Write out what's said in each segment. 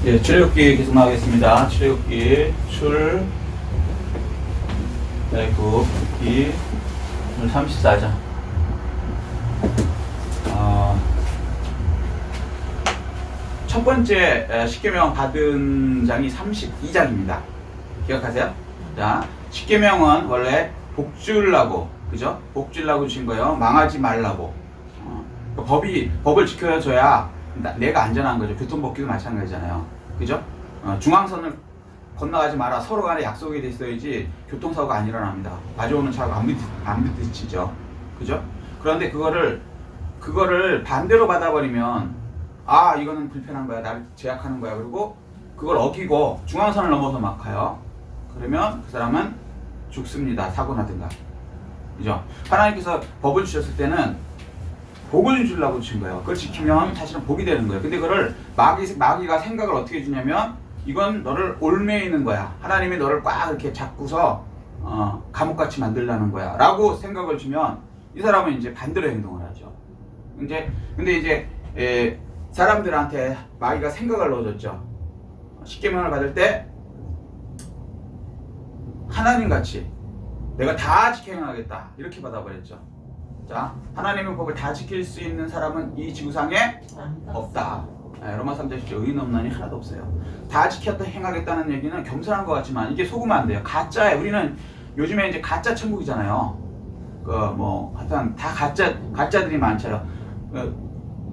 예, 출애굽기 계속 나가겠습니다. 출애굽기 출애굽기 오늘 34장. 첫 번째 십계명 받은 장이 32장입니다. 기억하세요? 자, 십계명은 원래 복주려고, 그죠? 복주려고 주신 거예요. 망하지 말라고. 법을 지켜줘야 내가 안전한 거죠. 교통법규도 마찬가지잖아요. 그죠? 중앙선을 건너가지 마라. 서로 간에 약속이 돼 있어야지 교통사고가 안 일어납니다. 마주오는 차가 안 부딪히죠. 그죠? 그런데 그거를 반대로 받아버리면, 이거는 불편한 거야. 나를 제약하는 거야. 그리고 그걸 어기고 중앙선을 넘어서 막 가요. 그러면 그 사람은 죽습니다. 사고 나든가. 그죠? 하나님께서 법을 주셨을 때는 복을 주려고 주신 거예요. 그걸 지키면 사실은 복이 되는 거예요. 근데 그거를 마귀가 생각을 어떻게 주냐면, 이건 너를 올매이는 거야. 하나님이 너를 꽉 이렇게 잡고서 감옥같이 만들려는 거야 라고 생각을 주면, 이 사람은 이제 반대로 행동을 하죠. 근데 이제 사람들한테 마귀가 생각을 넣어줬죠. 십계명을 받을 때 하나님같이 내가 다 지켜 행하겠다 이렇게 받아버렸죠. 자, 하나님의 법을 다 지킬 수 있는 사람은 이 지구상에 없다. 로마 3장 10절 의인 없나니 하나도 없어요. 다 지켰다 행하겠다는 얘기는 겸손한 것 같지만 이게 속으면 안 돼요. 가짜에, 우리는 요즘에 이제 가짜 천국이잖아요. 하여튼 다 가짜들이 많죠.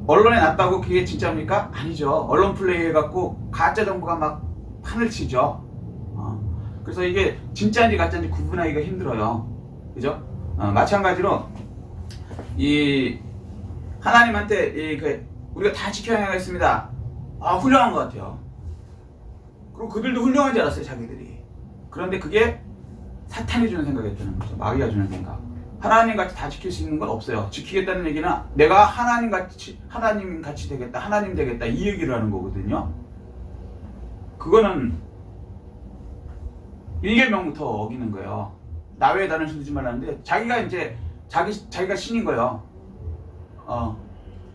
언론에 났다고 그게 진짜입니까? 아니죠. 언론 플레이 해갖고 가짜 정보가 막 판을 치죠. 그래서 이게 진짜인지 가짜인지 구분하기가 힘들어요. 그죠? 마찬가지로 이 하나님한테 우리가 다 지켜야 하겠습니다. 훌륭한 것 같아요. 그리고 그들도 훌륭한 줄 알았어요, 자기들이. 그런데 그게 사탄이 주는 생각이었다는 거죠. 마귀가 주는 생각. 하나님같이 다 지킬 수 있는 건 없어요. 지키겠다는 얘기는 내가 하나님같이 되겠다, 하나님 되겠다 이 얘기를 하는 거거든요. 그거는 일계명부터 어기는 거예요. 나 외에 다른 신 두지 말라는데 자기가 이제 자기가 신인 거예요.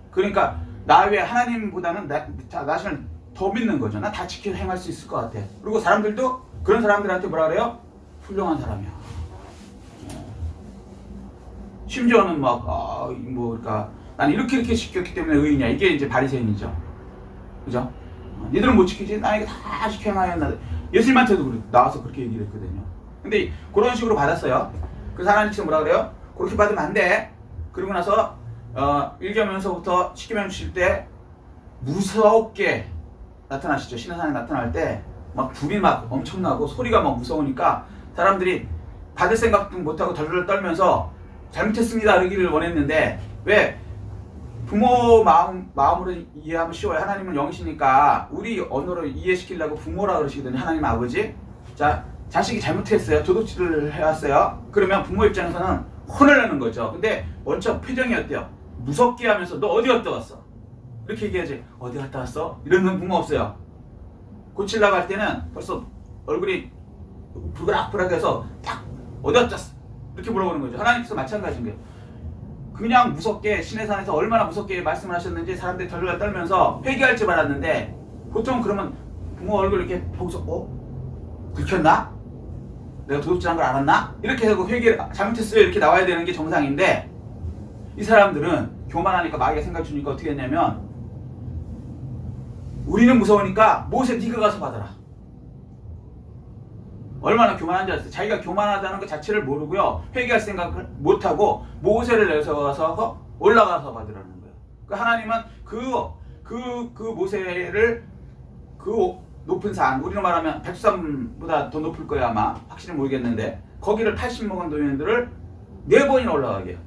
그러니까 나 외에 하나님보다는 나 신을 더 믿는 거죠. 나 다 지켜 행할 수 있을 것 같아. 그리고 사람들도 그런 사람들한테 뭐라 그래요? 훌륭한 사람이야. 심지어는 그러니까 난 이렇게 지켰기 때문에 의인이야. 이게 이제 바리새인이죠. 그죠? 니들은 못 지키지? 나 이거 다 지켜 행하였나. 예수님한테도 나와서 그렇게 얘기를 했거든요. 근데 그런 식으로 받았어요. 그래서 하나님께서 뭐라 그래요? 그렇게 받으면 안 돼. 그리고 나서 1계명서부터 10계명 주실 때 무섭게 나타나시죠. 신의 산에 나타날 때 막 불이 막 엄청나고 소리가 막 무서우니까 사람들이 받을 생각도 못하고 덜덜 떨면서 잘못했습니다 그러기를 원했는데, 왜? 부모 마음으로 이해하면 쉬워요. 하나님은 영이시니까 우리 언어로 이해시키려고 부모라 그러시거든요. 하나님 아버지. 자, 자식이 잘못했어요. 도둑질을 해왔어요. 그러면 부모 입장에서는 혼을 내는 거죠. 근데 원체 표정이 어때요? 무섭게 하면서 너 어디 갔다 왔어? 이렇게 얘기하지. 어디 갔다 왔어? 이러는 부모 없어요. 고치려고 할 때는 벌써 얼굴이 부그락부락해서 딱 어디 갔다 왔어? 이렇게 물어보는 거죠. 하나님께서 마찬가지인 거예요. 그냥 무섭게 신의 산에서 얼마나 무섭게 말씀을 하셨는지 사람들이 덜덜 떨면서 회개할 줄 알았는데, 보통 그러면 부모 얼굴 이렇게 보고서 들켰나? 내가 도둑질한 걸 알았나? 이렇게 하고 회개를 잘못했어요 이렇게 나와야 되는 게 정상인데, 이 사람들은 교만하니까 마귀가 생각 주니까 어떻게 했냐면, 우리는 무서우니까 모세 네가 가서 받아라. 얼마나 교만한지 알았어요. 자기가 교만하다는 것 자체를 모르고요, 회개할 생각을 못하고 모세를 내서서 올라가서 받으라는 거예요. 그러니까 하나님은 그 모세를 그 높은 산, 우리로 말하면 백두산보다 더 높을 거야 아마, 확실히 모르겠는데 거기를 80 먹은 노인들을 4번이나 올라가게 해요.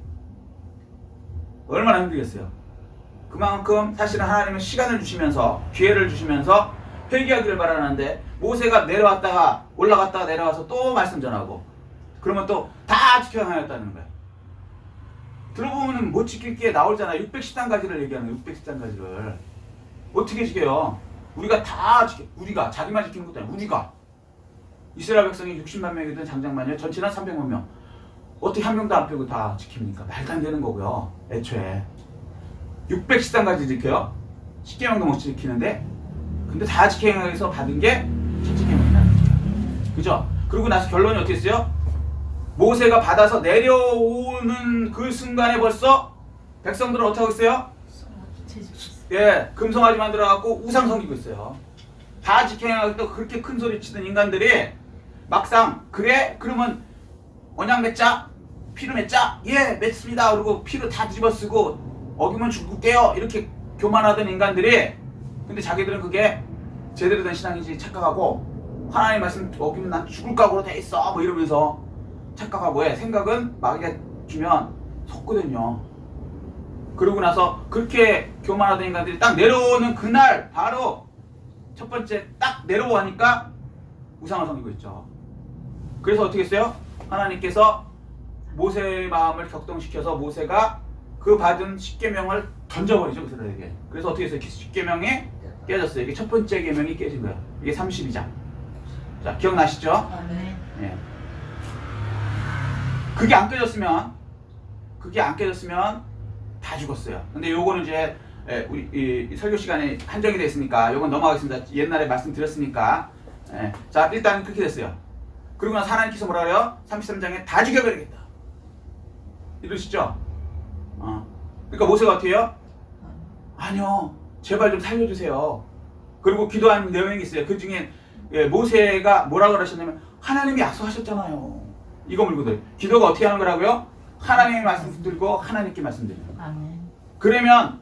얼마나 힘들겠어요. 그만큼 사실은 하나님은 시간을 주시면서 기회를 주시면서 회개하기를 바라는데, 모세가 내려왔다가 올라갔다가 내려와서 또 말씀 전하고 그러면 또 다 지켜 행하였다는 거예요. 들어보면 못 지킬 게 나오잖아요. 610단가지를 얘기하는 거예요. 610단가지를 어떻게 지켜요? 우리가 다 지켜. 우리가 자기만 지키는 것도 아니고 우리가 이스라엘 백성이 60만 명이든 장장만이요, 전체는 300만 명. 어떻게 한 명도 안 빼고 다 지킵니까? 말도 안 되는 거고요. 애초에 613가지 지켜요. 10계명도 못 지키는데 근데 다지켜 행하에서 받은 게 첫째 계명이라는 거예요. 그죠? 그러고 나서 결론이 어떻게 했어요? 모세가 받아서 내려오는 그 순간에 벌써 백성들은 어떻게 하고 있어요? 예, 금송아지 만들어갖고 우상 섬기고 있어요. 다 지켜야또 그렇게 큰 소리 치던 인간들이 막상 그래? 그러면 언약 맺자? 피를 맺자? 예, 맺습니다. 그리고 피를 다 뒤집어 쓰고 어기면 죽을게요. 이렇게 교만하던 인간들이 근데 자기들은 그게 제대로 된 신앙인지 착각하고 하나님 말씀 어기면 난 죽을 각오로 돼 있어. 뭐 이러면서 착각하고 해. 생각은 마귀가 주면 속거든요. 그러고 나서 그렇게 교만하던 인간들이 딱 내려오는 그날 바로 첫 번째 딱 내려오니까 우상을 섬기고 있죠. 그래서 어떻게 했어요? 하나님께서 모세의 마음을 격동시켜서 모세가 그 받은 십계명을 던져버리죠. 그 사람에게. 그래서 어떻게 했어요? 십계명이 깨졌어요. 이게 첫 번째 계명이 깨진 거예요. 이게 32장. 자, 기억나시죠? 네. 예. 그게 안 깨졌으면 다 죽었어요. 근데 요거는 이제 우리 이 설교 시간에 한정이 되어 있으니까 요건 넘어가겠습니다. 옛날에 말씀드렸으니까. 예. 자, 일단 그렇게 됐어요. 그리고 나서 하나님께서 뭐라 그래요? 33장에 다 죽여버리겠다. 이러시죠? 그러니까 모세가 어떻게 해요? 아니요. 제발 좀 살려주세요. 그리고 기도하는 내용이 있어요. 그 중에 모세가 뭐라 그러셨냐면 하나님이 약속하셨잖아요. 이거 물고들. 기도가 어떻게 하는 거라고요? 하나님의 말씀 들고 하나님께 말씀드리는 거예요. 아멘. 그러면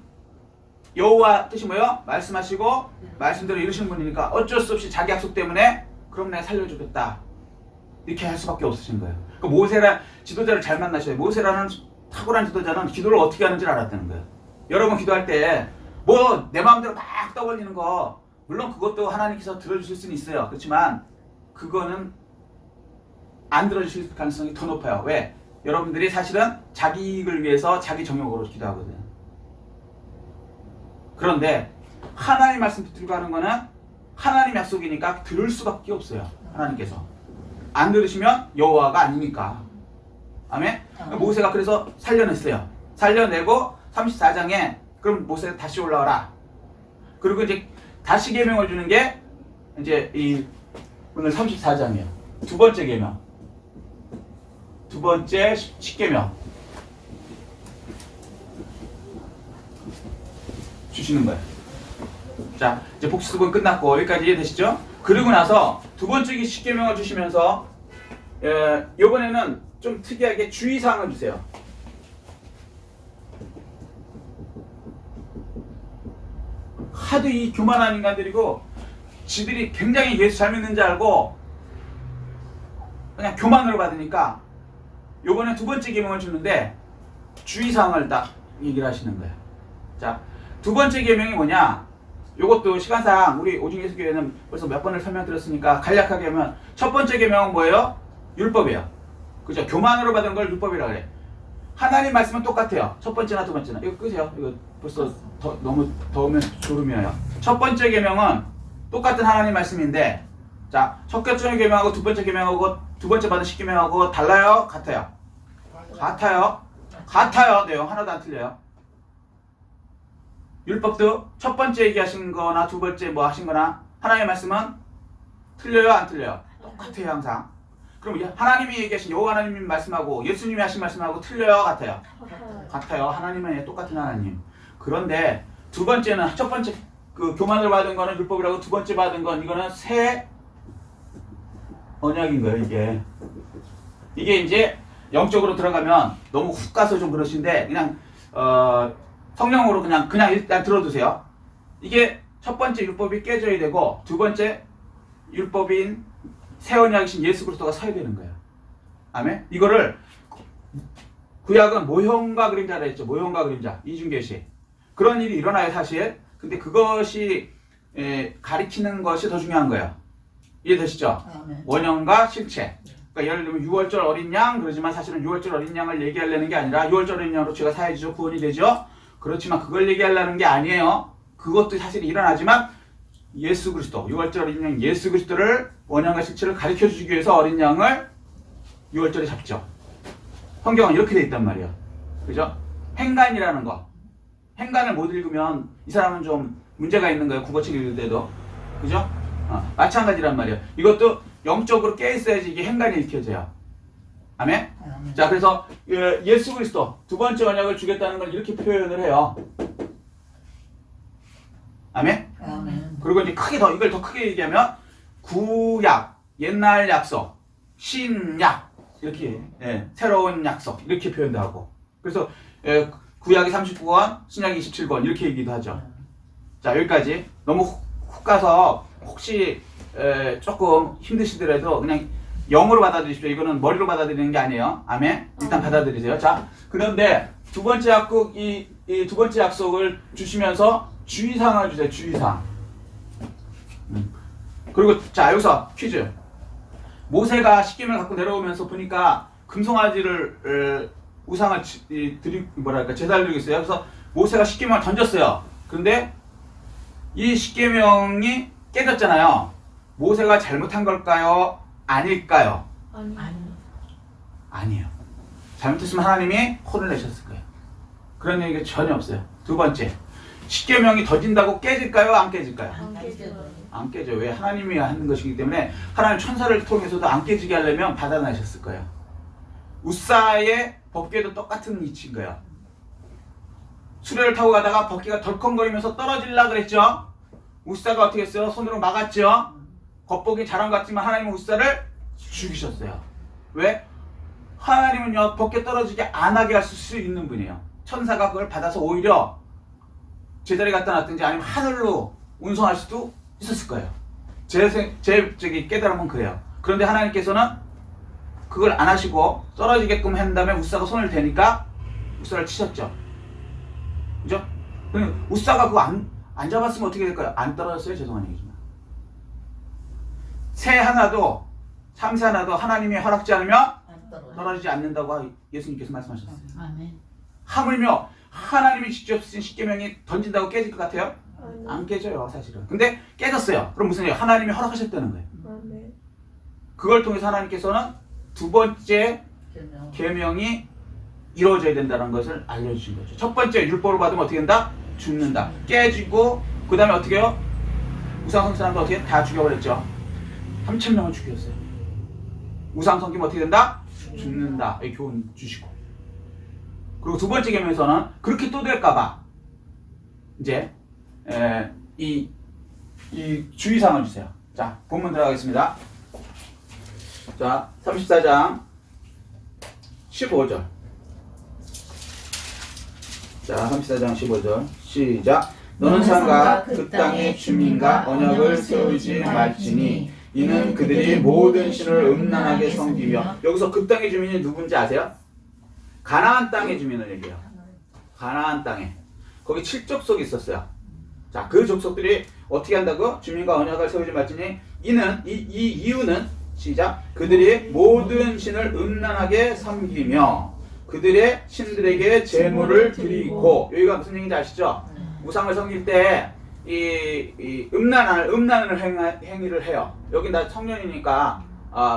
여호와 뜻이 뭐예요? 말씀하시고 말씀대로 이루시는 분이니까 어쩔 수 없이 자기 약속 때문에 그럼 내가 살려주겠다. 이렇게 할 수밖에 없으신 거예요. 그러니까 모세라 지도자를 잘 만나셔야 돼요. 모세라는 탁월한 지도자는 기도를 어떻게 하는지 알았다는 거예요. 여러분 기도할 때 뭐 내 마음대로 막 떠올리는 거 물론 그것도 하나님께서 들어주실 수는 있어요. 그렇지만 그거는 안 들어주실 가능성이 더 높아요. 왜? 여러분들이 사실은 자기 이익을 위해서 자기 정욕으로 기도하거든요. 그런데 하나님 말씀 붙들고 하는 거는 하나님 약속이니까 들을 수밖에 없어요. 하나님께서. 안 들으시면 여호와가 아니니까. 아멘? 모세가 그래서 살려냈어요. 살려내고 34장에 그럼 모세가 다시 올라와라. 그리고 이제 다시 계명을 주는 게 이제 이 오늘 34장이에요. 두 번째 계명. 두 번째 십계명 주시는 거예요. 자, 이제 복수습은 끝났고 여기까지 이해되시죠? 그리고 나서 두 번째 십계명을 주시면서 이번에는 좀 특이하게 주의사항을 주세요. 하도 이 교만한 인간들이고 지들이 굉장히 예수 잘 믿는 줄 알고 그냥 교만으로 받으니까 요번에 두 번째 계명을 주는데 주의사항을 딱 얘기를 하시는 거예요. 자, 두 번째 계명이 뭐냐? 요것도 시간상 우리 오중예수교회는 벌써 몇 번을 설명드렸으니까 간략하게 하면 첫 번째 계명은 뭐예요? 율법이에요. 그죠? 교만으로 받은 걸 율법이라고 그래. 하나님 말씀은 똑같아요. 첫 번째나 두 번째나. 이거 끄세요. 이거 벌써 너무 더우면 졸음이에요. 첫 번째 계명은 똑같은 하나님 말씀인데 자, 첫 번째 계명하고 두 번째 계명하고 두 번째 받은 십계명하고 달라요? 같아요? 같아요. 내용 하나도 안 틀려요. 율법도 첫 번째 얘기하신 거나 두 번째 뭐 하신 거나 하나님의 말씀은 틀려요? 안 틀려요? 똑같아요 항상. 그럼 하나님이 얘기하신 여호와 하나님이 말씀하고 예수님이 하신 말씀하고 틀려요? 같아요? 같아요. 하나님은 똑같은 하나님. 그런데 두 번째는 첫 번째 그 교만을 받은 거는 율법이라고 두 번째 받은 건 이거는 새 언약인 거예요. 이게 이제 영적으로 들어가면 너무 훅 가서 좀 그러신데 그냥 성령으로 그냥 일단 들어두세요. 이게 첫 번째 율법이 깨져야 되고 두 번째 율법인 새 언약이신 예수 그리스도가 서야 되는 거예요. 아멘. 이거를 구약은 모형과 그림자라 했죠. 모형과 그림자 이중계시 그런 일이 일어나요 사실. 근데 그것이 가리키는 것이 더 중요한 거예요. 이해되시죠? 아멘. 원형과 실체. 그러니까 예를 들면 6월절 어린 양 그러지만 사실은 6월절 어린 양을 얘기하려는 게 아니라 6월절 어린 양으로 죄가 사해지죠. 구원이 되죠. 그렇지만 그걸 얘기하려는 게 아니에요. 그것도 사실 일어나지만 예수 그리스도 6월절 어린 양 예수 그리스도를 원형과 실체를 가르쳐 주기 위해서 어린 양을 6월절에 잡죠. 성경은 이렇게 돼 있단 말이에요. 그죠? 행간이라는 거. 행간을 못 읽으면 이 사람은 좀 문제가 있는 거예요. 국어책 읽을 때도. 그죠? 마찬가지란 말이에요. 이것도 영적으로 깨 있어야지 이게 행간이 읽혀져요. 아멘? 자, 그래서 예수 그리스도 두 번째 언약을 주겠다는 걸 이렇게 표현을 해요. 아멘? 그리고 이제 이걸 더 크게 얘기하면 구약, 옛날 약속, 신약 이렇게 새로운 약속 이렇게 표현도 하고. 그래서 구약이 39권, 신약이 27권 이렇게 얘기도 하죠. 자, 여기까지. 너무 훅 가서 혹시 조금 힘드시더라도 그냥 영어로 받아들이십시오. 이거는 머리로 받아들이는 게 아니에요. 아멘? 일단 받아들이세요. 자, 그런데 두 번째 약속, 이 두 번째 약속을 주시면서 주의사항을 주세요. 주의사항. 그리고 자, 여기서 퀴즈. 모세가 십계명을 갖고 내려오면서 보니까 금송아지를 우상을 제사를 드리고 있어요. 그래서 모세가 십계명을 던졌어요. 그런데 이 십계명이 깨졌잖아요. 모세가 잘못한 걸까요? 아닐까요? 아니에요. 잘못했으면 하나님이 혼을 내셨을 거예요. 그런 얘기가 전혀 없어요. 두 번째, 십계명이 던진다고 깨질까요? 안 깨질까요? 안 깨져. 왜? 하나님이 하는 것이기 때문에 하나님 천사를 통해서도 안 깨지게 하려면 받아내셨을 거예요. 우사의 법궤도 똑같은 위치인 거예요. 수레를 타고 가다가 법궤가 덜컹거리면서 떨어질라 그랬죠. 우사가 어떻게 했어요? 손으로 막았죠. 겉보기 잘한 것 같지만 하나님은 우사를 죽이셨어요. 왜? 하나님은요, 법궤 떨어지게 안 하게 할 수 있는 분이에요. 천사가 그걸 받아서 오히려 제자리에 갖다 놨든지 아니면 하늘로 운송할 수도 있었을 거예요. 제 깨달음은 그래요. 그런데 하나님께서는 그걸 안 하시고 떨어지게끔 한 다음에 우사가 손을 대니까 우사를 치셨죠. 그죠? 우사가 그거 안 잡았으면 어떻게 될까요? 안 떨어졌어요. 죄송한 얘기지만. 새 하나도, 참새 하나도 하나님의 허락지 않으면 떨어지지 않는다고 예수님께서 말씀하셨어요. 아멘. 하물며 하나님이 직접 쓰신 십계명이 던진다고 깨질 것 같아요? 안 깨져요, 사실은. 근데 깨졌어요. 그럼 무슨 얘기예요? 하나님이 허락하셨다는 거예요. 그걸 통해서 하나님께서는 두 번째 계명이 이루어져야 된다는 것을 알려주신 거죠. 첫 번째, 율법을 받으면 어떻게 된다? 죽는다. 깨지고 그 다음에 어떻게 해요? 우상성 사람도 어떻게 다 죽여버렸죠. 3,000명을 죽였어요. 우상 섬기면 어떻게 된다? 죽는다. 이 교훈 주시고. 그리고 두 번째 계명에서는 그렇게 또 될까봐 이제 이 주의사항을 주세요. 자, 본문 들어가겠습니다. 자, 34장 15절. 자, 34장 15절 시작. 너는 상가 그 땅의 주민과 언약을 세우지 말지니 이는 그들이 모든 신을 음란하게 섬기며. 여기서 그 땅의 주민이 누군지 아세요? 가나안 땅의 주민을 얘기해요. 가나안 땅에. 거기 7족속이 있었어요. 자, 그 족속들이 어떻게 한다고? 주민과 언약을 세우지 말지니 이는 이 이유는 시작. 그들이 모든 신을 음란하게 섬기며 그들의 신들에게 제물을 드리고. 여기가 무슨 얘기인지 아시죠? 우상을 섬길 때 이 음란을 행위를 해요. 여기 나 청년이니까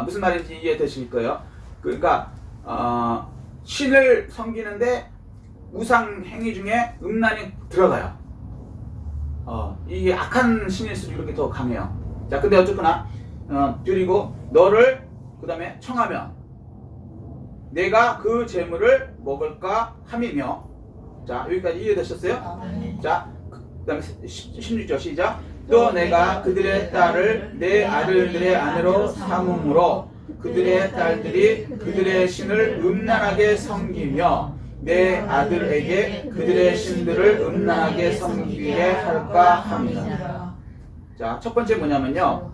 무슨 말인지 이해되실 거예요. 그러니까 신을 섬기는데 우상 행위 중에 음란이 들어가요. 이게 악한 신일수록 이렇게 더 강해요. 자, 근데 어쨌거나 그리고 너를 그 다음에 청하면 내가 그 재물을 먹을까 함이며. 자, 여기까지 이해되셨어요? 자, 그 다음에 16절 시작. 또 내가 그들의 딸을 내 아들들의 아내로 삼음으로 그들의 딸들이 그들의 신을 음란하게 섬기며 내 아들에게 그들의 신들을 음란하게 섬기게 할까 함이라. 자, 첫 번째 뭐냐면요,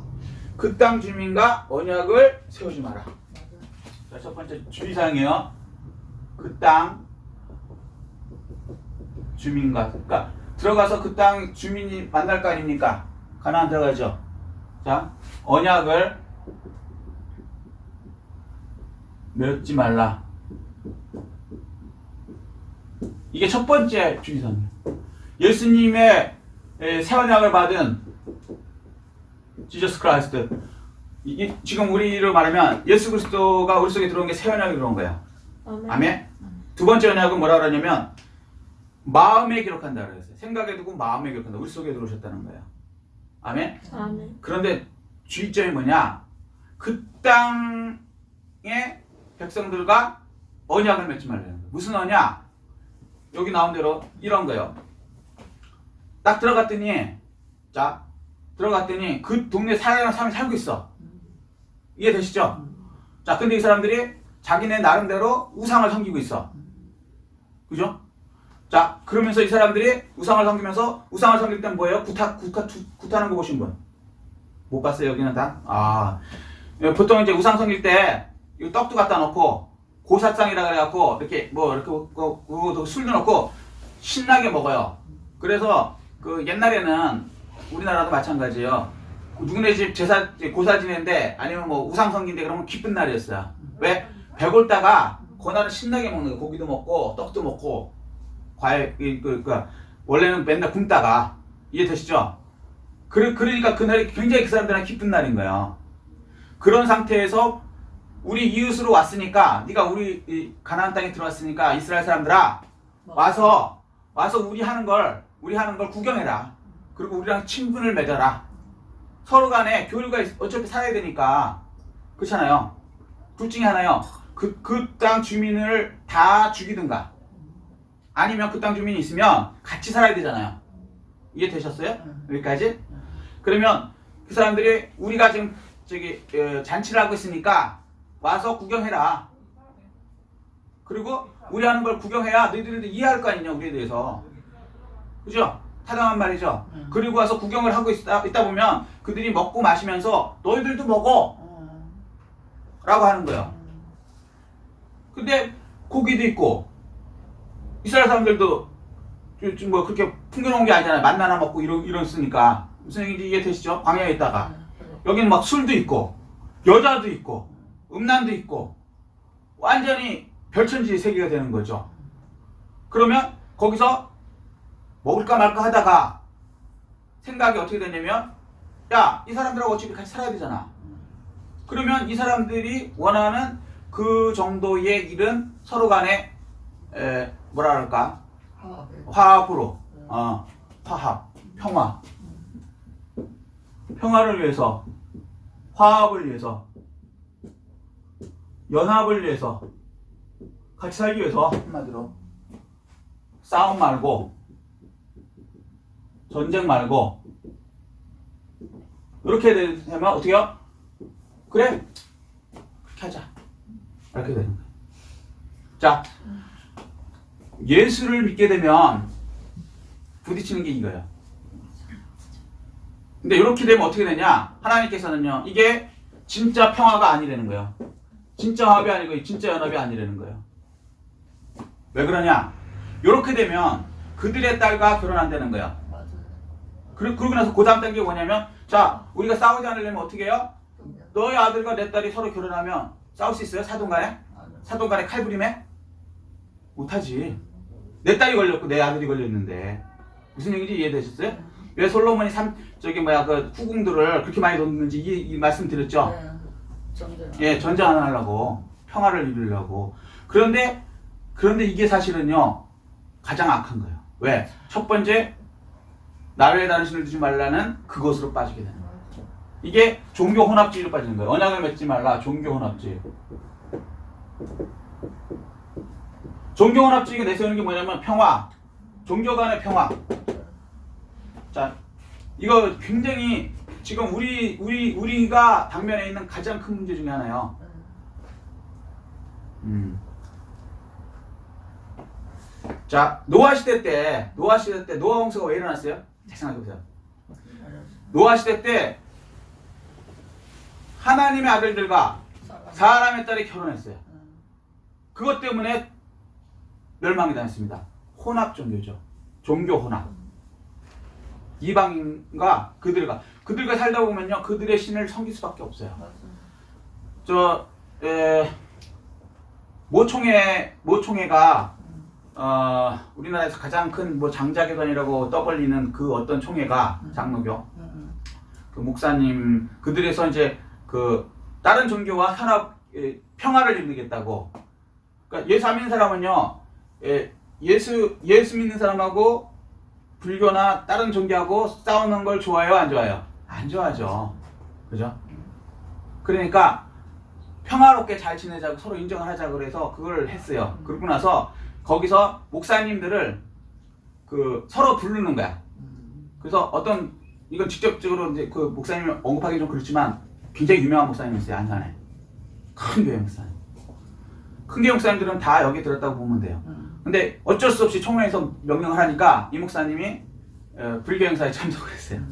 그 땅 주민과 언약을 세우지 마라. 자, 첫 번째 주의사항이에요. 그 땅 주민과, 그러니까 들어가서 그 땅 주민이 만날 거 아닙니까? 가나안 들어가죠. 자, 언약을 맺지 말라. 이게 첫 번째 주의사항이에요. 예수님의 새 언약을 받은 지저스 크라이스트. 이게 지금 우리로 말하면 예수 그리스도가 우리 속에 들어온 게 새 언약이 들어온 거예요. 아멘. 두 번째 언약은 뭐라 그러냐면 마음에 기록한다 그랬어요. 생각에 두고 마음에 기록한다. 우리 속에 들어오셨다는 거예요. 아멘? 아멘. 그런데 주의점이 뭐냐? 그 땅의 백성들과 언약을 맺지 말라는 거예요. 무슨 언약? 여기 나온 대로 이런 거예요. 딱 들어갔더니 그 동네 사람이 살고 있어. 이해되시죠? 자, 근데 이 사람들이 자기네 나름대로 우상을 섬기고 있어. 그죠? 자, 그러면서 이 사람들이 우상을 섬길 땐 뭐예요? 구타는 거 보신 분? 못 봤어요, 여기는 다? 보통 이제 우상 섬길 때, 이 떡도 갖다 놓고, 고사장이라 그래갖고, 이렇게 술도 넣고, 신나게 먹어요. 그래서, 옛날에는, 우리나라도 마찬가지예요. 누구네 집 고사 지내는데, 아니면 뭐 우상 섬긴데 그러면 기쁜 날이었어요. 왜? 배골다가, 그날은 신나게 먹는 거예요. 고기도 먹고, 떡도 먹고, 과일, 원래는 맨날 굶다가, 이해되시죠? 그러니까 그날이 굉장히 그 사람들은 기쁜 날인 거예요. 그런 상태에서 우리 이웃으로 왔으니까, 네가 우리 가나안 땅에 들어왔으니까 이스라엘 사람들아 와서 우리 하는 걸 구경해라. 그리고 우리랑 친분을 맺어라. 서로 간에 교류가 어차피 살아야 되니까, 그렇잖아요. 둘 중에 하나요. 그 땅 주민을 다 죽이든가, 아니면 그 땅 주민이 있으면 같이 살아야 되잖아요. 이해되셨어요? 여기까지? 그러면 그 사람들이 우리가 지금 잔치를 하고 있으니까 와서 구경해라. 그리고 우리 하는 걸 구경해야 너희들도 이해할 거 아니냐, 우리에 대해서. 그죠? 타당한 말이죠. 그리고 와서 구경을 하고 있다 보면 그들이 먹고 마시면서 너희들도 먹어 라고 하는 거예요. 근데 고기도 있고, 이스라엘 사람들도 뭐 그렇게 풍요로운 게 아니잖아요. 만나나 먹고 이랬으니까. 무슨 얘기인지 이해되시죠? 광야에 있다가 여기는 막 술도 있고 여자도 있고 음란도 있고 완전히 별천지 세계가 되는 거죠. 그러면 거기서 먹을까 말까 하다가 생각이 어떻게 되냐면, 야, 이 사람들하고 어차피 같이 살아야 되잖아. 그러면 이 사람들이 원하는 그 정도의 일은 서로 간에 뭐라 그럴까? 화합으로, 화합, 평화를 위해서, 화합을 위해서, 연합을 위해서, 같이 살기 위해서, 한마디로 싸움 말고, 전쟁 말고, 이렇게 되면 어떻게요? 그래, 그렇게 하자. 이렇게 되는 거예요. 자, 예수를 믿게 되면 부딪히는 게 이거예요. 근데 이렇게 되면 어떻게 되냐? 하나님께서는요, 이게 진짜 평화가 아니라는 거예요. 진짜 화합이 아니고 진짜 연합이 아니라는 거예요. 왜 그러냐? 이렇게 되면 그들의 딸과 결혼한다는 거야. 그러고 나서 그 다음 단계 뭐냐면, 자, 우리가 싸우지 않으려면 어떻게 해요? 너의 아들과 내 딸이 서로 결혼하면 싸울 수 있어요? 사돈간에? 사돈간에 칼부림해? 못하지. 내 딸이 걸렸고 내 아들이 걸렸는데. 무슨 얘기인지 이해되셨어요? 왜 솔로몬이 그 후궁들을 그렇게 많이 뒀는지 이 말씀 드렸죠? 예, 전쟁 안 하려고, 평화를 이루려고. 그런데 이게 사실은요, 가장 악한 거예요. 왜? 첫 번째, 나를 다른 신을 두지 말라는 그것으로 빠지게 되는 거예요. 이게 종교 혼합주의로 빠지는 거예요. 언약을 맺지 말라, 종교 혼합주의. 종교 혼합주의가 내세우는 게 뭐냐면 평화, 종교 간의 평화. 자, 이거 굉장히 지금 우리가 당면에 있는 가장 큰 문제 중에 하나예요. 자, 노아 시대 때 노아 홍수가 왜 일어났어요? 잘 생각해보세요. 노아 시대 때 하나님의 아들들과 사람의 딸이 결혼했어요. 그것 때문에 멸망이 당했습니다. 혼합 종교죠. 종교 혼합. 이방인과 그들과 살다 보면요, 그들의 신을 섬길 수밖에 없어요. 모총회가 우리나라에서 가장 큰 장자교단이라고 떠벌리는 그 어떤 총회가 장로교, 그 목사님, 그들에서 이제 다른 종교와 평화를 이루겠다고. 그러니까 예수 안 믿는 사람은요, 예수 믿는 사람하고 불교나 다른 종교하고 싸우는 걸 좋아해요, 안 좋아해요? 안 좋아하죠. 그죠? 그러니까 평화롭게 잘 지내자고 서로 인정을 하자고 그래서 그걸 했어요. 그러고 나서 거기서 목사님들을 그 서로 부르는 거야. 그래서 어떤 이건 직접적으로 이제 그 목사님을 언급하기 좀 그렇지만 굉장히 유명한 목사님이 있어요. 안산에. 큰 교회 목사님. 큰 교회 목사님들은 다 여기 들었다고 보면 돼요. 근데 어쩔 수 없이 총회에서 명령을 하니까 이 목사님이 불교 행사에 참석을 했어요.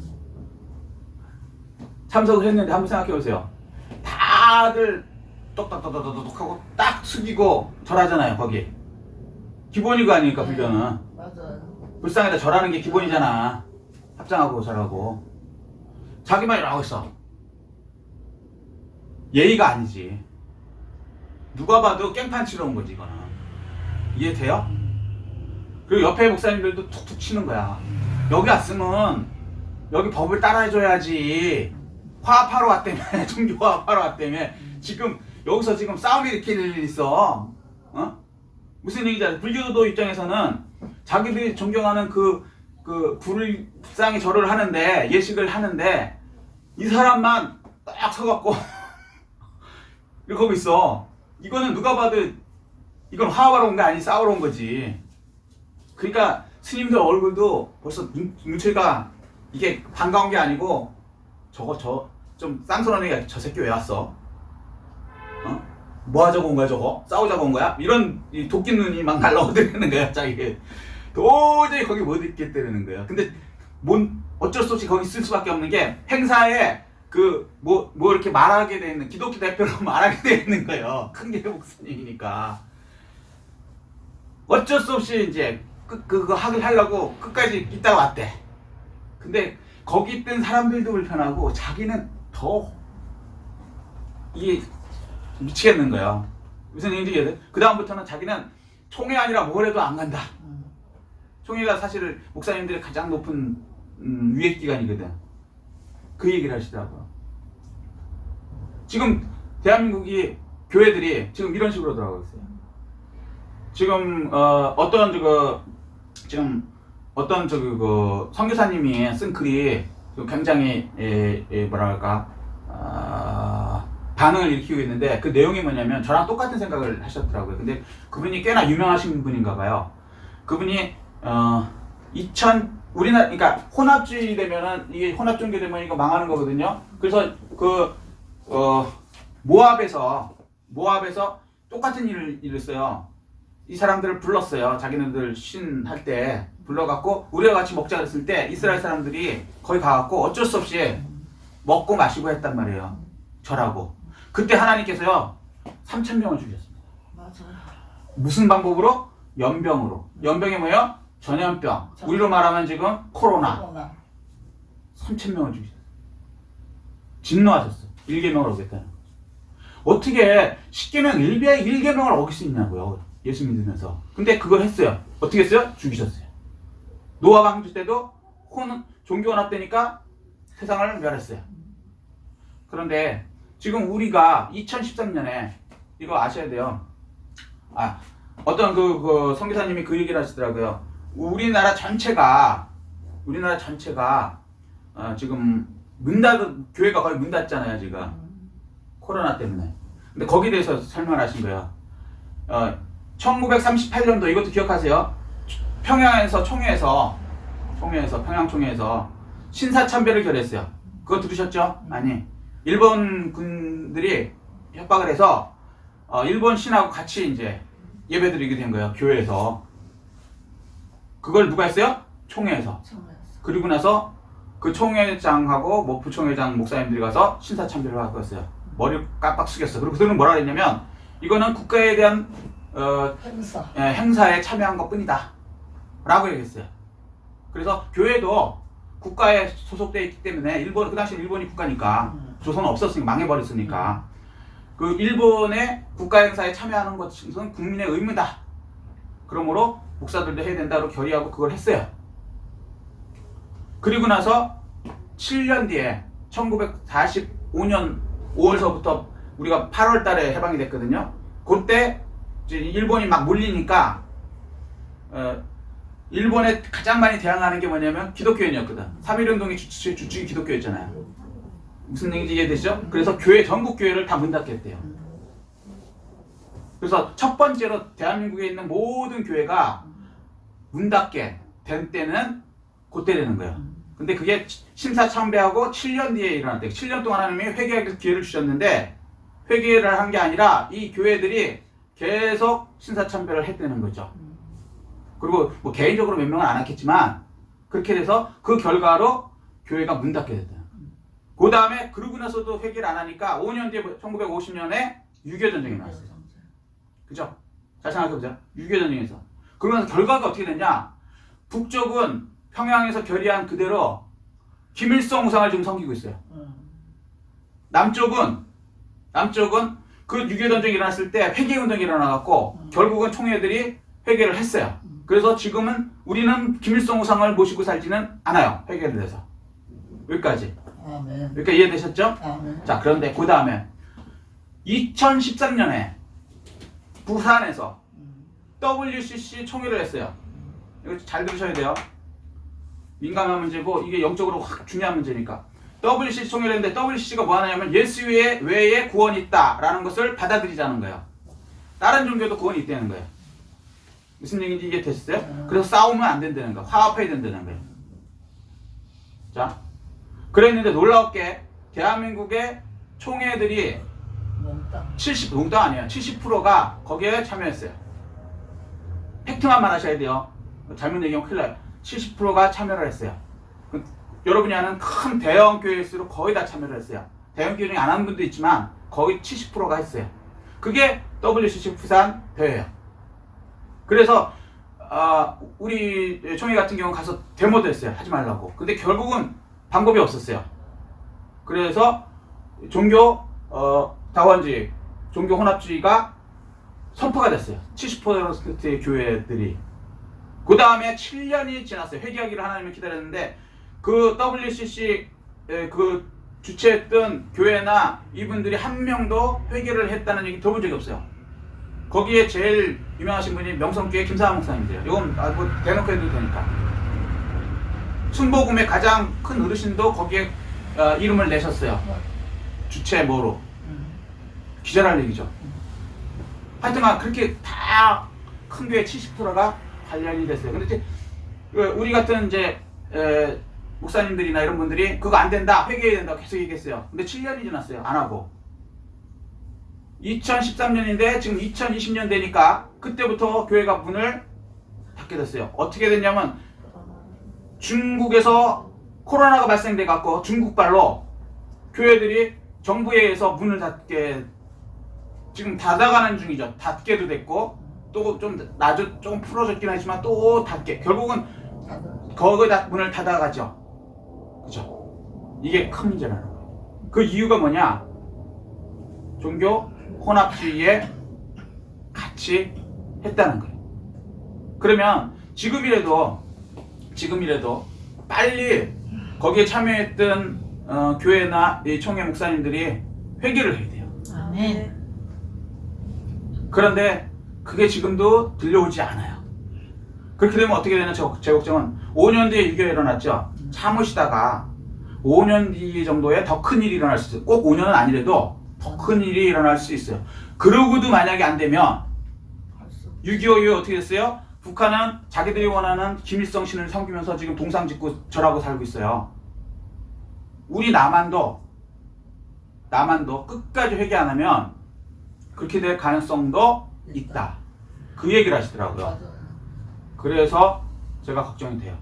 참석을 했는데 한번 생각해 보세요. 다들 똑똑똑똑똑 하고 딱 숙이고 절하잖아요. 거기 기본이가 아니니까 불교는. 맞아요. 불상에다 절하는 게 기본이잖아. 합장하고 절하고. 자기만 이러고 있어. 예의가 아니지. 누가 봐도 깽판 치러 온 거지 이거는. 이해돼요? 그리고 옆에 목사님들도 툭툭 치는 거야. 여기 왔으면 여기 법을 따라해줘야지. 화합하러 왔다며. 종교 화합하러 왔다며. 지금 여기서 지금 싸움이 일으킬 일이 있어. 어? 무슨 얘기지? 불교도 입장에서는 자기들이 존경하는 그 불상의 절을 하는데, 예식을 하는데 이 사람만 딱 서갖고 이렇게 하고 있어. 이거는 누가 봐도 이건 화합하러 온 게 아니 싸우러 온 거지. 그러니까 스님들 얼굴도 벌써 눈치가 이게 반가운 게 아니고 저거 좀 쌍스러운 애가 저 새끼 왜 왔어? 어? 뭐 하자고 온 거야 저거? 싸우자고 온 거야? 이런 이 도끼 눈이 막 날라오더라는 거야 자기. 도저히 거기 못 있겠다는 거야. 근데 어쩔 수 없이 거기 쓸 수밖에 없는 게 행사에 뭐 이렇게 말하게 돼 있는 기독교 대표로 말하게 돼 있는 거예요. 큰 게 목사님이니까. 어쩔 수 없이 이제 그거 하려고 끝까지 있다가 왔대. 근데 거기 있던 사람들도 불편하고 자기는 더 이게 미치겠는 거예요. 무슨 얘기인지 그 다음부터는 자기는 총회 아니라 뭘 해도 안 간다. 총회가 사실 목사님들의 가장 높은 위액 기관이거든. 그 얘기를 하시더라고요. 지금 대한민국이 교회들이 지금 이런 식으로 돌아가고 있어요. 지금 어떤 선교사님이 쓴 글이 굉장히 뭐랄까 반응을 일으키고 있는데 그 내용이 뭐냐면 저랑 똑같은 생각을 하셨더라고요. 근데 그분이 꽤나 유명하신 분인가 봐요. 그분이 우리나라 그러니까 혼합주의 되면은 이게 혼합 종교 되면 이거 망하는 거거든요. 그래서 모압에서 똑같은 일을 했어요. 이 사람들을 불렀어요. 자기네들 신 할 때 불러갖고 우리와 같이 먹자 그랬을 때 이스라엘 사람들이 거기 가갖고 어쩔 수 없이 먹고 마시고 했단 말이에요. 절하고. 그때 하나님께서요 3,000명을 죽였습니다. 맞아요. 무슨 방법으로? 연병으로. 연병이 뭐예요? 전염병. 우리로 말하면 지금 코로나. 3,000명을 죽이셨어요. 진노하셨어요. 1계명을 어겼다는 거죠. 어떻게 10계명 1계명을 어길 수 있냐고요. 예수 믿으면서. 근데 그걸 했어요. 어떻게 했어요? 죽이셨어요. 노아 방주 때도 종교 혼합되니까 세상을 멸했어요. 그런데 지금 우리가 2013년에 이거 아셔야 돼요. 어떤 선교사님이 그 얘기를 하시더라고요. 우리나라 전체가 지금 교회가 거의 문 닫잖아요 지금 코로나 때문에. 근데 거기에 대해서 설명을 하신 거예요. 1938년도 이것도 기억하세요. 평양에서 평양 총회에서 신사참배를 결했어요. 그거 들으셨죠? 아니. 일본 군들이 협박을 해서 일본 신하고 같이 이제 예배드리게 된 거예요. 교회에서. 그걸 누가 했어요? 총회에서. 그리고 나서 그 총회장하고 부총회장 목사님들이 가서 신사참배를 하고 했어요. 머리를 깜빡 숙였어. 그리고 그들은 뭐라 그랬냐면 이거는 국가에 대한 행사에 참여한 것 뿐이다 라고 얘기했어요. 그래서 교회도 국가에 소속되어 있기 때문에 그 당시 일본이 국가니까 조선은 없었으니까 망해버렸으니까 그 일본의 국가 행사에 참여하는 것은 국민의 의무다. 그러므로 목사들도 해야 된다고 결의하고 그걸 했어요. 그리고 나서 7년 뒤에 1945년 5월서부터 우리가 8월 달에 해방이 됐거든요. 그때 이제 일본이 막 몰리니까 일본에 가장 많이 대항하는 게 뭐냐면 기독교인이었거든. 3.1운동의 주축이 기독교였잖아요. 무슨 얘기인지 이해되시죠? 그래서 교회, 전국 교회를 다 문 닫겠대요. 그래서 첫 번째로 대한민국에 있는 모든 교회가 문 닫게 된 때는 그때 되는 거예요. 근데 그게 심사참배하고 7년 뒤에 일어났대요. 7년 동안 하나님이 회개할 기회를 주셨는데 회개를 한 게 아니라 이 교회들이 계속 신사참배를 했다는 거죠. 그리고 뭐 개인적으로 몇 명은 안 했겠지만 그렇게 돼서 그 결과로 교회가 문 닫게 됐다. 그 다음에 그러고 나서도 회개를 안 하니까 5년 뒤에 1950년에 6.25 전쟁이 나왔어요. 그죠? 잘 생각해보세요. 6.25 전쟁에서. 그러면서 결과가 어떻게 됐냐? 북쪽은 평양에서 결의한 그대로 김일성 우상을 지금 섬기고 있어요. 남쪽은 그 6.25 전쟁이 일어났을 때 회개운동이 일어나갖고 결국은 총회들이 회개를 했어요. 그래서 지금은 우리는 김일성 우상을 모시고 살지는 않아요. 회개를 해서. 여기까지. 여기까지 이해되셨죠? 자, 그런데 그 다음에 2013년에 부산에서 WCC 총회를 했어요. 이거 잘 들으셔야 돼요. 민감한 문제고 이게 영적으로 확 중요한 문제니까. WCC 총회를 했는데 WCC가 뭐 하냐면 예수 외에 구원이 있다라는 것을 받아들이자는 거예요. 다른 종교도 구원이 있다는 거예요. 무슨 얘기인지 이해되셨어요? 그래서 싸우면 안 된다는 거예요. 화합해야 된다는 거예요. 자, 그랬는데 놀랍게 대한민국의 총회들이 농담 아니에요. 70%가 거기에 참여했어요. 팩트만 말하셔야 돼요. 잘못 얘기하면 큰일 나요. 70%가 참여를 했어요. 여러분이 아는 큰 대형 교회일수록 거의 다 참여를 했어요. 대형 교회 중에 안 하는 분도 있지만 거의 70%가 했어요. 그게 WCC 부산 대회예요. 그래서 우리 총회 같은 경우 가서 데모도 했어요. 하지 말라고. 근데 결국은 방법이 없었어요. 그래서 종교 다원주의, 종교 혼합주의가 선포가 됐어요. 70%의 교회들이. 그 다음에 7년이 지났어요. 회개하기를 하나님을 기다렸는데 그 WCC 그 주최했던 교회나 이분들이 한 명도 회개를 했다는 얘기 들어본 적이 없어요. 거기에 제일 유명하신 분이 명성교회 김사한 목사님이세요. 이건 뭐 대놓고 해도 되니까. 순복음의 가장 큰 어르신도 거기에 이름을 내셨어요. 주체 뭐로. 기절할 얘기죠. 하여튼간 그렇게 다 큰 교회 70%가 관련이 됐어요. 근데 이제 우리 같은 이제 목사님들이나 이런 분들이 그거 안 된다, 회개해야 된다 계속 얘기했어요. 근데 7년이 지났어요. 안 하고. 2013년인데 지금 2020년 되니까 그때부터 교회가 문을 닫게 됐어요. 어떻게 됐냐면 중국에서 코로나가 발생돼 갖고 중국발로 교회들이 정부에 의해서 문을 닫게 지금 닫아가는 중이죠. 닫게도 됐고 또 좀 조금 풀어졌긴 하지만 또 닫게. 결국은 거기다 문을 닫아가죠. 그죠? 이게 큰 문제라는 거예요. 그 이유가 뭐냐? 종교 혼합주의에 같이 했다는 거예요. 그러면 지금이라도 빨리 거기에 참여했던 교회나 이 총회 목사님들이 회개를 해야 돼요. 아멘. 그런데 그게 지금도 들려오지 않아요. 그렇게 되면 어떻게 되나 제 걱정은 5년 뒤에 6.25 일어났죠. 참으시다가 5년 뒤 정도에 더 큰 일이 일어날 수 있어요. 꼭 5년은 아니래도 더 큰 일이 일어날 수 있어요. 그러고도 만약에 안 되면 6.25 이후에 어떻게 됐어요? 북한은 자기들이 원하는 김일성 신을 섬기면서 지금 동상 짓고 절하고 살고 있어요. 우리 남한도 끝까지 회개 안 하면 그렇게 될 가능성도 있다. 그 얘기를 하시더라고요. 그래서 제가 걱정이 돼요.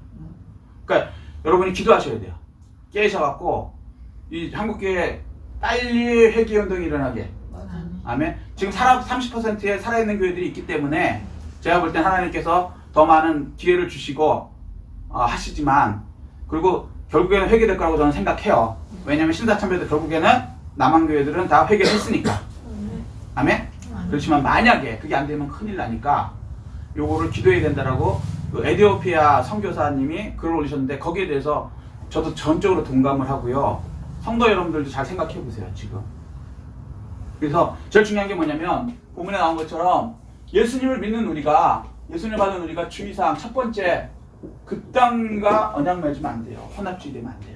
그러니까 여러분이 기도하셔야 돼요. 깨셔갖고 이 한국교회에 빨리 회개운동이 일어나게. 아멘. 지금 30%의 살아있는 교회들이 있기 때문에 제가 볼 땐 하나님께서 더 많은 기회를 주시고 하시지만 그리고 결국에는 회개될 거라고 저는 생각해요. 왜냐하면 신사참배도 결국에는 남한 교회들은 다 회개를 했으니까. 아멘. 그렇지만 만약에 그게 안 되면 큰일 나니까 요거를 기도해야 된다라고 그 에디오피아 선교사님이 글을 올리셨는데 거기에 대해서 저도 전적으로 동감을 하고요. 성도 여러분들도 잘 생각해 보세요. 지금. 그래서 제일 중요한 게 뭐냐면 본문에 나온 것처럼 예수님을 믿는 우리가 예수님을 받은 우리가 주의사항 첫 번째 극단과 언약 맺으면 안 돼요. 혼합주의 되면 안 돼요.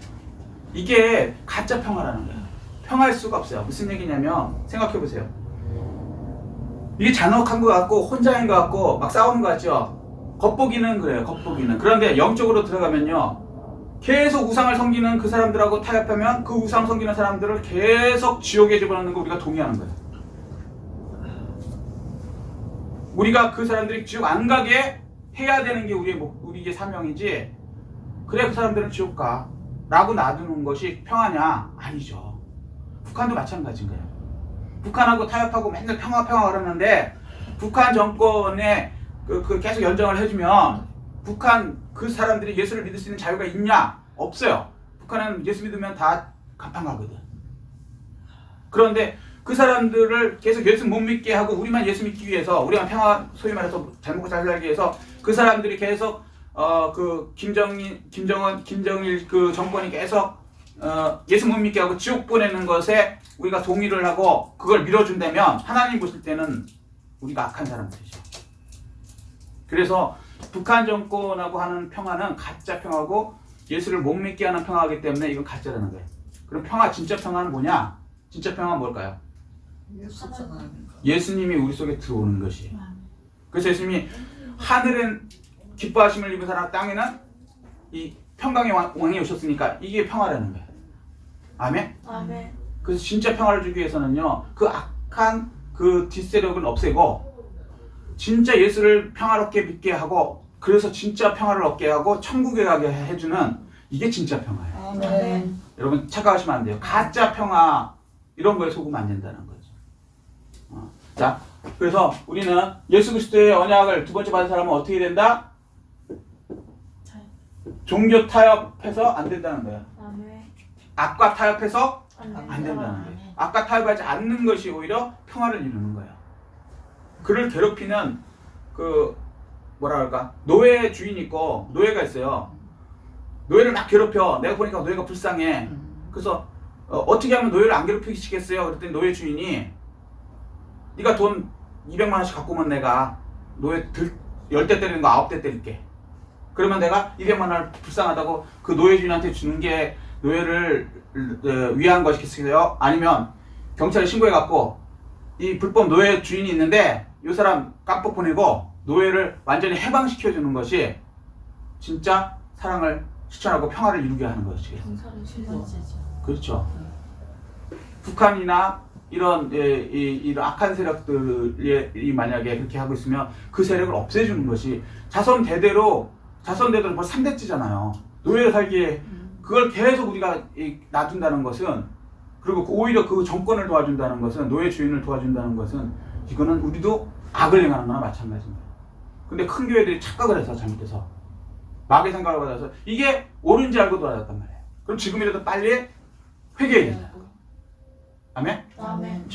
이게 가짜 평화라는 거예요. 평화할 수가 없어요. 무슨 얘기냐면 생각해 보세요. 이게 잔혹한 것 같고 혼자인 것 같고 막 싸우는 것 같죠. 겉보기는 그래요. 겉보기는. 그런데 영적으로 들어가면요. 계속 우상을 섬기는 그 사람들하고 타협하면 그 우상 섬기는 사람들을 계속 지옥에 집어넣는 거 우리가 동의하는 거예요. 우리가 그 사람들이 지옥 안 가게 해야 되는 게 우리의 사명이지. 그래 그 사람들은 지옥 가 라고 놔두는 것이 평화냐? 아니죠. 북한도 마찬가지인 거예요. 북한하고 타협하고 맨날 평화 그러는데 북한 정권에 그 계속 연정을 해주면 북한 그 사람들이 예수를 믿을 수 있는 자유가 있냐? 없어요. 북한은 예수 믿으면 다 간판 가거든. 그런데 그 사람들을 계속 예수 못 믿게 하고 우리만 예수 믿기 위해서 우리만 평화 소위 말해서 잘 먹고 잘 살기 위해서 그 사람들이 계속 그 김정일 그 정권이 계속 예수 못 믿게 하고 지옥 보내는 것에 우리가 동의를 하고 그걸 밀어준다면 하나님 보실 때는 우리가 악한 사람들이죠. 그래서 북한 정권하고 하는 평화는 가짜 평화고 예수를 못 믿게 하는 평화이기 때문에 이건 가짜라는 거예요. 그럼 평화, 진짜 평화는 뭐냐? 진짜 평화는 뭘까요? 예수님이 우리 속에 들어오는 것이에요. 그래서 예수님이 하늘은 기뻐하심을 입은 사람, 땅에는 이 평강의 왕이 오셨으니까 이게 평화라는 거예요. 아멘? 아멘. 그래서 진짜 평화를 주기 위해서는요, 그 악한 그 뒷세력을 없애고 진짜 예수를 평화롭게 믿게 하고 그래서 진짜 평화를 얻게 하고 천국에 가게 해주는 이게 진짜 평화예요. 아멘. 여러분 착각하시면 안 돼요. 가짜 평화 이런 거에 속으면 안 된다는 거죠. 자, 그래서 우리는 예수 그리스도의 언약을 두 번째 받은 사람은 어떻게 된다? 종교 타협해서 안 된다는 거예요. 아멘. 악과 타협해서 안 안 된다는 거예요. 악과 타협하지 않는 것이 오히려 평화를 이루는 거예요. 그를 괴롭히는 그 뭐라 그럴까? 노예 주인이 있고 노예가 있어요. 노예를 막 괴롭혀. 내가 보니까 노예가 불쌍해. 그래서 어떻게 하면 노예를 안 괴롭히시겠어요? 그랬더니 노예 주인이 네가 돈 200만 원씩 갖고 오면 내가 노예 10대 때리는 거 9대 때릴게. 그러면 내가 200만 원을 불쌍하다고 그 노예 주인한테 주는 게 노예를 위한 것이겠어요? 아니면 경찰에 신고해갖고 이 불법 노예 주인이 있는데 이 사람 깜빡 보내고 노예를 완전히 해방시켜주는 것이 진짜 사랑을 실천하고 평화를 이루게 하는 것이겠어요. 그렇죠. 벌이나 이런 이런 악한 세력들이 만약에 그렇게 하고 있으면 그 세력을 없애주는 것이 자손 대대로 벌써 3대째잖아요. 노예로 살기에 그걸 계속 우리가 놔둔다는 것은, 그리고 오히려 그 정권을 도와준다는 것은, 노예 주인을 도와준다는 것은, 이거는 우리도 악을 행하는 거나 마찬가지입니다. 근데 큰 교회들이 착각을 해서 잘못해서 마귀의 생각을 받아서 이게 옳은지 알고 돌아갔단 말이에요. 그럼 지금이라도 빨리 회개해야 된다. 아멘? 아멘.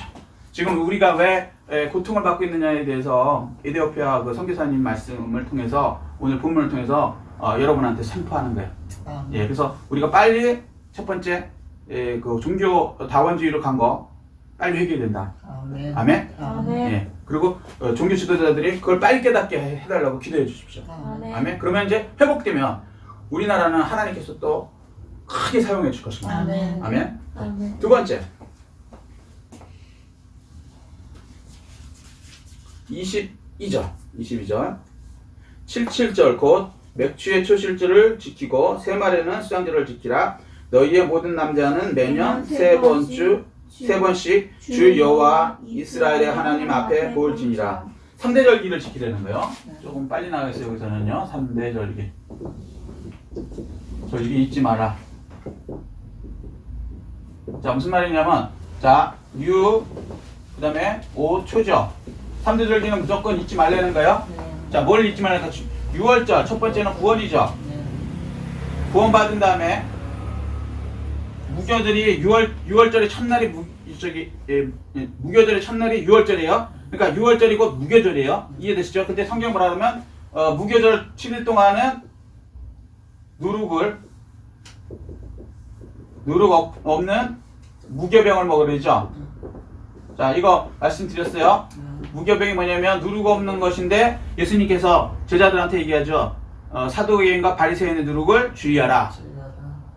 지금 우리가 왜 고통을 받고 있느냐에 대해서 에디오피아 그 선교사님 말씀을 통해서, 오늘 본문을 통해서 여러분한테 선포하는 거예요. 예, 그래서 우리가 빨리 첫 번째 그 종교 다원주의로 간 거 빨리 회개해야 된다. 아멘. 아멘? 아멘. 예, 그리고 종교 지도자들이 그걸 빨리 깨닫게 해달라고 기도해 주십시오. 아멘. 아멘? 그러면 이제 회복되면 우리나라는 하나님께서 또 크게 사용해 줄 것입니다. 아멘. 아멘? 아멘. 두 번째, 22절 77절 곧 맥주의 초실절을 지키고 세말에는 수양절을 지키라. 너희의 모든 남자는 매년 세 번씩 주 여호와 이스라엘의 하나님 앞에 보일지니라. 3대 절기를 지키라는 거예요. 조금 빨리 나가겠어요. 여기서는요. 3대 절기. 절기 잊지 마라. 자, 무슨 말이냐면, 자, 그 다음에 5 초죠. 3대 절기는 무조건 잊지 말라는 거예요. 자, 뭘 잊지 말라는 거예요? 6월절, 첫 번째는 구원이죠. 구원 받은 다음에 무교절이 6월절의 첫날이 무교절의 첫날이 6월절이에요. 그러니까 6월절이 곧 무교절이에요. 이해되시죠? 근데 성경 뭐라 하면 무교절 7일 동안은 누룩 없는 무교병을 먹으려죠. 자, 이거 말씀드렸어요. 무교병이 뭐냐면 누룩 없는 것인데 예수님께서 제자들한테 얘기하죠. 사두개인과 바리새인의 누룩을 주의하라.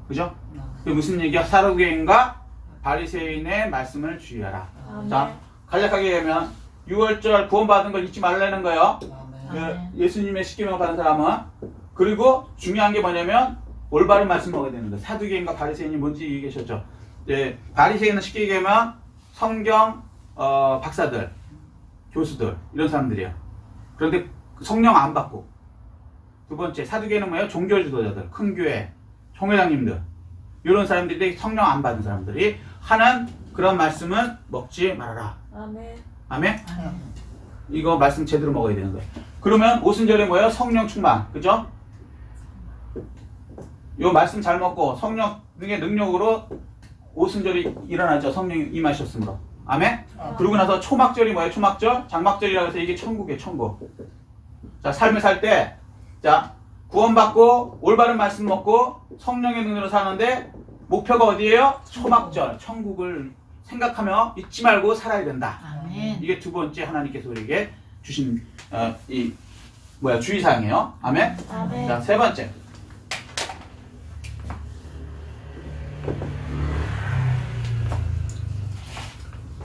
그죠? 그게 무슨 얘기야? 사두개인과 바리새인의 말씀을 주의하라. 자, 간략하게 얘기하면 6월절 구원받은 걸 잊지 말라는 거예요. 예수님의 십계명 받은 사람은. 그리고 중요한 게 뭐냐면 올바른 말씀 먹어야 되는 거예요. 사두개인과 바리새인이 뭔지 얘기하셨죠. 바리새인은 쉽게 얘기하면 성경 박사들, 교수들 이런 사람들이에요. 그런데 성령 안 받고. 두 번째 사두개인은 뭐예요? 종교 지도자들, 큰 교회, 총회장님들 이런 사람들이 성령 안 받은 사람들이 하는 그런 말씀은 먹지 말아라. 아멘. 아멘? 이거 말씀 제대로 먹어야 되는 거예요. 그러면 오순절에 뭐예요? 성령 충만. 그죠? 요 말씀 잘 먹고 성령의 능력으로 오순절이 일어나죠. 성령이 임하셨으므로. 아멘? 그러고 나서 초막절이 뭐예요? 초막절? 장막절이라고 해서 이게 천국이에요. 천국. 자, 삶을 살 때, 자, 구원받고 올바른 말씀 먹고 성령의 능력으로 사는데 목표가 어디예요? 초막절. 천국을 생각하며 잊지 말고 살아야 된다. 아멘. 이게 두 번째 하나님께서 우리에게 주신 주의사항이에요. 아멘? 아멘. 자, 세 번째.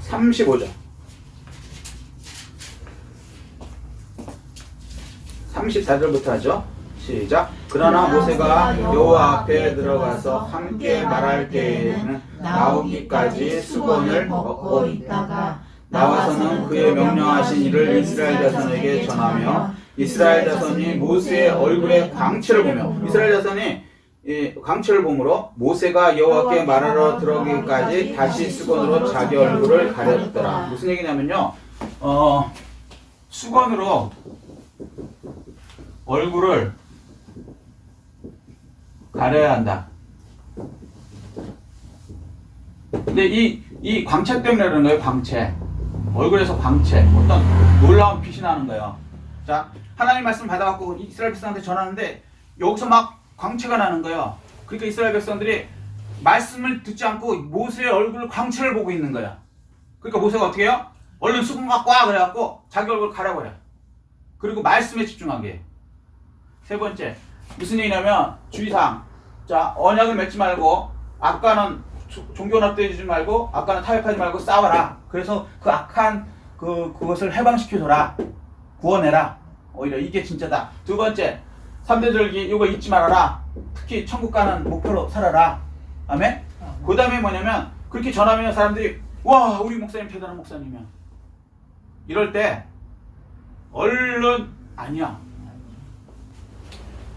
(35절) 34절부터 하죠. 시작. 그러나 모세가 여호와 앞에 들어가서 함께 말할 때에는 나오기까지 수건을 벗고 있다가 나와서는 그의 명령하신 일을 이스라엘 자손에게 전하며 이스라엘 자손이 모세의 얼굴에 광채를 보며 이스라엘 자손이 광채를 보므로 모세가 여호와께 말하러 들어오기까지 다시 수건으로 자기 얼굴을 가렸더라. 무슨 얘기냐면요. 수건으로 얼굴을 가려야 한다. 근데 이 광채 때문에 그러는 거예요. 광채. 얼굴에서 광채. 어떤 놀라운 빛이 나는 거예요. 자, 하나님 말씀 받아갖고 이스라엘 백성한테 전하는데 여기서 막 광채가 나는 거예요. 그러니까 이스라엘 백성들이 말씀을 듣지 않고 모세의 얼굴 광채를 보고 있는 거야. 그러니까 모세가 어떻게 해요? 얼른 수건 갖고 와 그래갖고 자기 얼굴 가려버려. 그리고 말씀에 집중하게 해. 세 번째, 무슨 얘기냐면 주의사항. 자, 언약을 맺지 말고 아까는 종교 납득해주지 말고 아까는 타협하지 말고 싸워라. 그래서 그 악한 그것을 해방시켜줘라. 구원해라. 오히려 이게 진짜다. 두 번째, 3대 절기 이거 잊지 말아라. 특히 천국 가는 목표로 살아라. 아멘? 그 다음에 뭐냐면 그렇게 전하면 사람들이 와 우리 목사님 대단한 목사님이야. 이럴 때 얼른 아니야.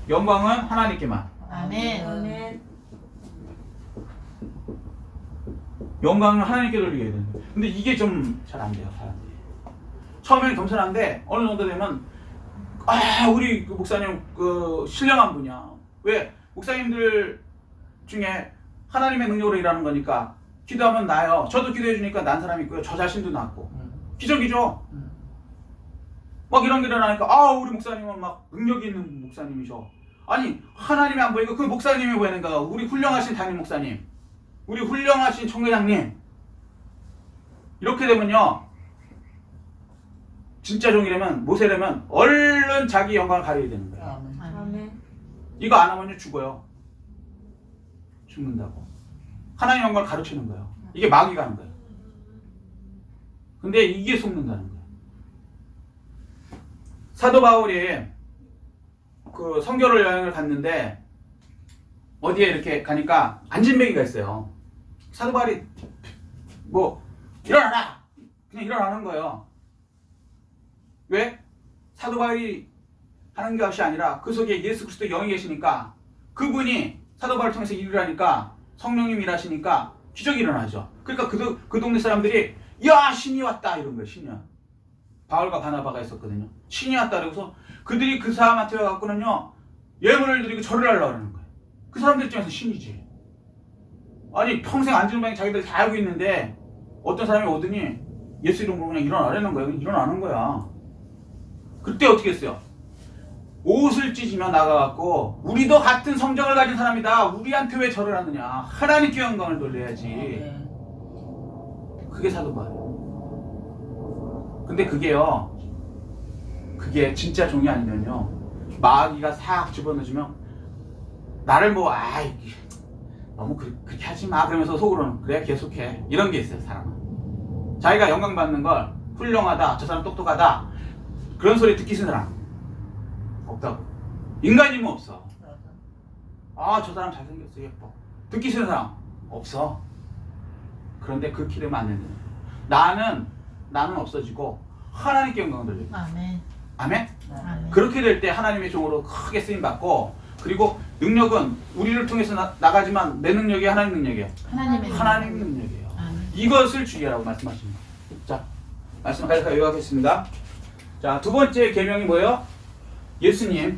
영광은 하나님께만. 아멘. 아멘. 영광을 하나님께 돌리게 해야 되는데 근데 이게 좀 잘 안 돼요. 사람들이. 처음에는 겸손한데 어느 정도 되면 우리 그 목사님 신령한 분이야. 왜? 목사님들 중에 하나님의 능력으로 일하는 거니까 기도하면 나요. 저도 기도해 주니까 난 사람이 있고요. 저 자신도 낫고. 기적이죠. 막 이런 게 일어나니까 우리 목사님은 막 능력이 있는 목사님이셔. 아니 하나님이 안 보이고 그 목사님이 보이는 거야. 우리 훌륭하신 담임 목사님, 우리 훌륭하신 총회장님. 이렇게 되면요 진짜 종이라면 모세라면 얼른 자기 영광을 가려야 되는 거야. 아멘. 이거 안 하면 죽어요. 죽는다고. 하나님 영광을 가르치는 거예요. 이게 마귀가 하는 거예요. 근데 이게 속는다는 거예요. 사도 바울이 그 선교를 여행을 갔는데 어디에 이렇게 가니까 안진뱅이가 있어요. 사도 바울이 뭐 일어나라! 그냥 일어나는 거예요. 왜? 사도 바울이 하는 것이 아니라 그 속에 예수 그리스도 영이 계시니까 그분이 사도 바울을 통해서 일을 하니까 성령님이 일하시니까 기적이 일어나죠. 그러니까 그 동네 사람들이 야 신이 왔다 이런 거예요. 신이. 바울과 바나바가 있었거든요. 신이 왔다 그래서 그들이 그 사람한테 와갖고는요 예물을 드리고 절을 하려고 하는 거예요. 그 사람들 입장에서 신이지. 아니 평생 안진뱅이 자기들 다 알고 있는데 어떤 사람이 오더니 예수 이름으로 그냥 일어나라는 거예요. 일어나는 거야. 그때 어떻게 했어요? 옷을 찢으며 나가갖고 우리도 같은 성정을 가진 사람이다. 우리한테 왜 절을 하느냐. 하나님께 영광을 돌려야지. 그게 사도 바울이에요. 근데 그게 진짜 종이 아니면요 마귀가 싹 집어넣어주면 나를 뭐 아이 너무 그렇게 하지 마 그러면서 속으로는 그래 계속해 이런 게 있어요. 사람은 자기가 영광 받는 걸 훌륭하다 저 사람 똑똑하다 그런 소리 듣기 싫은 사람 없다고. 인간이면 없어. 아 저 사람 잘생겼어 예뻐 듣기 싫은 사람 없어. 그런데 그 길을 맞는 나는 없어지고 하나님께 영광을 돌리고. 아멘. 아멘? 아멘. 그렇게 될 때 하나님의 종으로 크게 쓰임받고 그리고 능력은 우리를 통해서 나가지만 내 능력이 하나님 능력이에요. 하나님 능력이에요. 아멘. 이것을 주의하라고 말씀하십니다. 자, 말씀 가서 요약했습니다. 자, 두 번째 계명이 뭐예요? 예수님을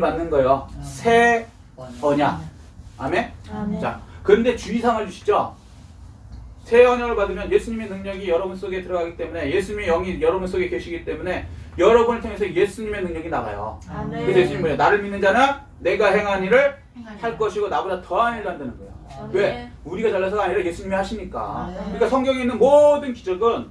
받는 거예요. 새 언약. 아멘? 아멘. 자, 그런데 주의사항을 주시죠. 새 언약을 받으면 예수님의 능력이 여러분 속에 들어가기 때문에 예수님의 영이 여러분 속에 계시기 때문에 여러분을 통해서 예수님의 능력이 나가요. 아멘. 그래서 예수님 뭐예요? 나를 믿는 자는 내가 행한 일을 할 것이고 나보다 더한 일을 한다는 거예요. 왜? 우리가 잘나서가 아니라 예수님이 하시니까. 그러니까 성경에 있는 모든 기적은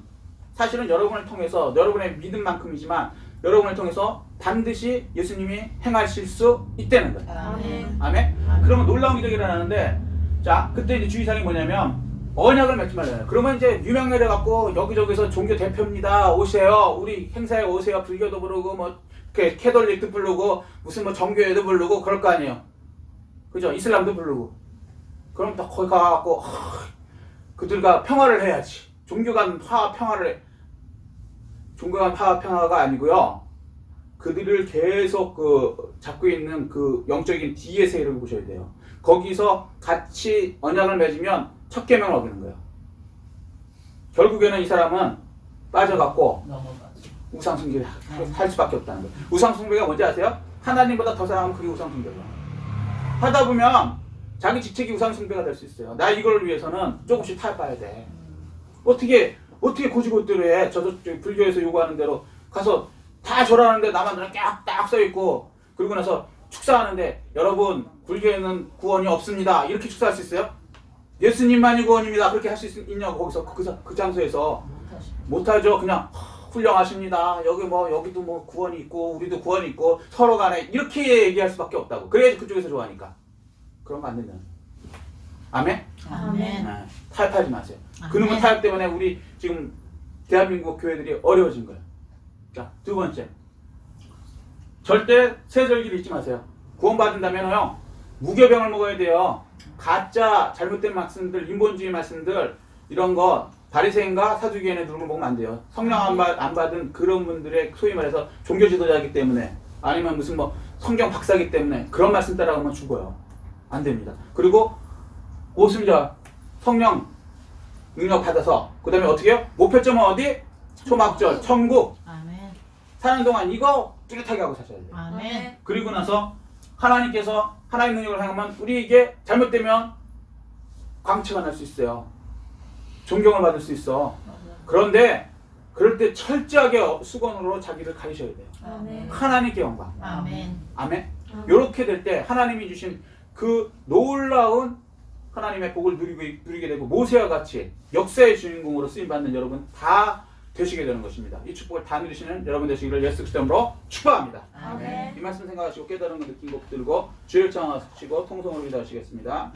사실은 여러분을 통해서 여러분의 믿음만큼이지만 여러분을 통해서 반드시 예수님이 행하실 수 있다는 거예요. 아멘. 아멘? 그러면 놀라운 기적이 일어나는데 자 그때 이제 주의사항이 뭐냐면 언약을 맺지 말아요. 그러면 이제 유명 내려갖고 여기저기서 종교 대표입니다. 오세요. 우리 행사에 오세요. 불교도 부르고 뭐 캐톨릭도 부르고 무슨 뭐 정교회도 부르고 그럴 거 아니에요. 그죠? 이슬람도 부르고. 그럼 또 거기 가갖고 그들과 평화를 해야지. 종교 간 평화를 해. 종교 간 평화가 아니고요. 그들을 계속 잡고 있는 그 영적인 뒤의 세력을 보셔야 돼요. 거기서 같이 언약을 맺으면 첫 계명을 어기는 거예요. 결국에는 이 사람은 빠져갖고 우상숭배를 할 수밖에 없다는 거예요. 우상숭배가 뭔지 아세요? 하나님보다 더 사랑하면 그게 우상숭배예요. 하다 보면 자기 직책이 우상숭배가 될 수 있어요. 나 이걸 위해서는 조금씩 타협해야 돼. 어떻게 고지고대로 해. 저도 불교에서 요구하는 대로 가서 다 절하는데 나만 딱 써있고 그러고 나서 축사하는데 여러분 불교에는 구원이 없습니다. 이렇게 축사할 수 있어요? 예수님만이 구원입니다. 그렇게 할 수 있냐고 거기서 그 장소에서 못하죠. 그냥 훌륭하십니다. 여기도 뭐 구원이 있고 우리도 구원이 있고 서로 간에 이렇게 얘기할 수밖에 없다고. 그래야지 그쪽에서 좋아하니까. 그런 거 안 된다. 아멘? 아멘. 네, 타협하지 마세요. 아멘. 그놈의 타협 때문에 우리 지금 대한민국 교회들이 어려워진 거예요. 자, 두 번째. 절대 세절기를 잊지 마세요. 구원받은다면요 무교병을 먹어야 돼요. 가짜 잘못된 말씀들, 인본주의 말씀들 이런 거 바리새인과 사두개인의 누룩을 먹으면 안 돼요. 성령 안 받은 그런 분들의 소위 말해서 종교 지도자이기 때문에 아니면 무슨 뭐 성경 박사이기 때문에 그런 말씀 따라가면 죽어요. 안 됩니다. 그리고 오순절 성령 능력 받아서 그 다음에 어떻게 해요? 목표점은 어디? 초막절, 천국. 아멘. 사는 동안 이거 뚜렷하게 하고 사셔야 돼요. 아멘. 그리고 나서 하나님께서 하나님 능력을 행하면 우리에게 잘못되면 광채가 날 수 있어요. 존경을 받을 수 있어. 그런데 그럴 때 철저하게 수건으로 자기를 가리셔야 돼요. 아멘. 하나님께 영광. 아멘. 아멘. 이렇게 될 때 하나님이 주신 그 놀라운 하나님의 복을 누리게 되고 모세와 같이 역사의 주인공으로 쓰임받는 여러분 다 되시게 되는 것입니다. 이 축복을 다 누리시는 여러분 되시기를 예수 그리스도 이름으로 축복합니다. 아멘. 이 말씀 생각하시고 깨달은 거 느낀 거 붙들고 주를 청하시고 통성을 기도하시겠습니다.